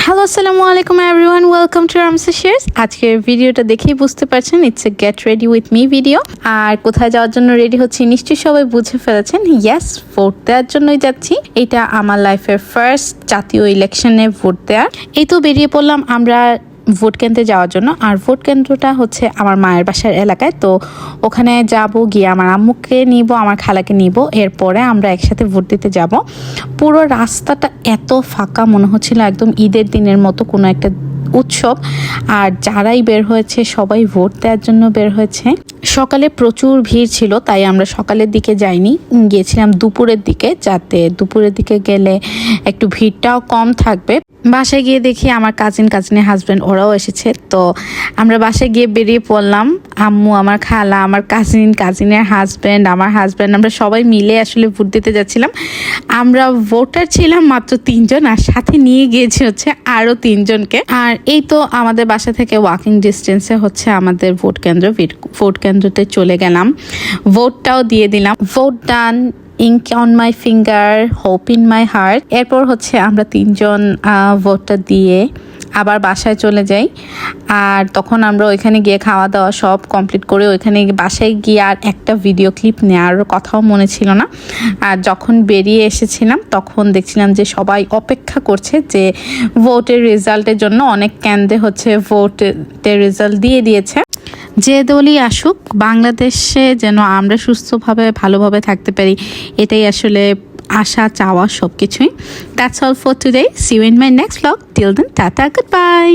Hello আসসালামু আলাইকুম everyone, welcome to Ramsa shares. আজকের ভিডিওটা দেখেই বুঝতে পারছেন it's a get ready with me video. আর কোথায় যাওয়ার জন্য রেডি হচ্ছি নিশ্চয়ই সবাই বুঝে ফেলেছেন। ইয়েস, ভোট দেওয়ার জন্যই যাচ্ছি। এটা আমার লাইফের ফার্স্ট জাতীয় ইলেকশনে ভোট দেওয়ার। এই তো বেরিয়ে পড়লাম আমরা ভোট কেন্দ্রে যাওয়ার জন্য। আর ভোট কেন্দ্রটা হচ্ছে আমার মায়ের বাসার এলাকায়। তো ওখানে যাব, গিয়ে আমার আম্মুকে নিব, আমার খালাকে নিব, এরপরে আমরা একসাথে ভোট দিতে যাব। পুরো রাস্তাটা এত ফাঁকা, মনে হচ্ছিল একদম ঈদের দিনের মতো কোনো একটা উৎসব। আর যারাই বের হয়েছে সবাই ভোট দেওয়ার জন্য বের হয়েছে। সকালে প্রচুর ভিড় ছিল, তাই আমরা সকালের দিকে যাইনি, গিয়েছিলাম দুপুরের দিকে, যাতে দুপুরের দিকে গেলে একটু ভিড়টাও কম থাকবে। বাসায় গিয়ে দেখি আমার কাজিনের হাজব্যান্ড ওরাও এসেছে। তো আমরা বাসায় গিয়ে বেরিয়ে পড়লাম, আম্মু, আমার খালা, আমার কাজিনের হাজব্যান্ড, আমার হাজব্যান্ড, আমরা সবাই মিলে আসলে ভোট দিতে যাচ্ছিলাম। আমরা ভোটার ছিলাম মাত্র 3 জন, আর সাথে নিয়ে গিয়েছি হচ্ছে আরও 3 জনকে। আর এই তো আমাদের বাসা থেকে ওয়াকিং ডিস্টেন্সে হচ্ছে আমাদের ভোট কেন্দ্র। ভোট কেন্দ্রতে চলে গেলাম, ভোটটাও দিয়ে দিলাম। Vote done, ink on my finger, hope in my heart. এরপর হচ্ছে আমরা 3জন ভোটটা দিয়ে আবার বাসায় চলে যাই। আর তখন আমরা ওইখানে গিয়ে খাওয়া দাওয়া সব কমপ্লিট করে ওইখানে বাসায় গিয়ে আর একটা ভিডিও ক্লিপ নেওয়ার কথাও মনে ছিল না। আর যখন বেরিয়ে এসেছিলাম তখন দেখছিলাম যে সবাই অপেক্ষা করছে যে ভোটের রেজাল্টের জন্য। অনেক কেন্দ্রে হচ্ছে ভোটের রেজাল্ট দিয়ে দিয়েছে। যে দলই আসুক, বাংলাদেশে যেন আমরা সুস্থভাবে ভালোভাবে থাকতে পারি, এটাই আসলে আশা, চাওয়া, সব কিছুই। That's all for today. See you in my next blog. Till then, tata, good by.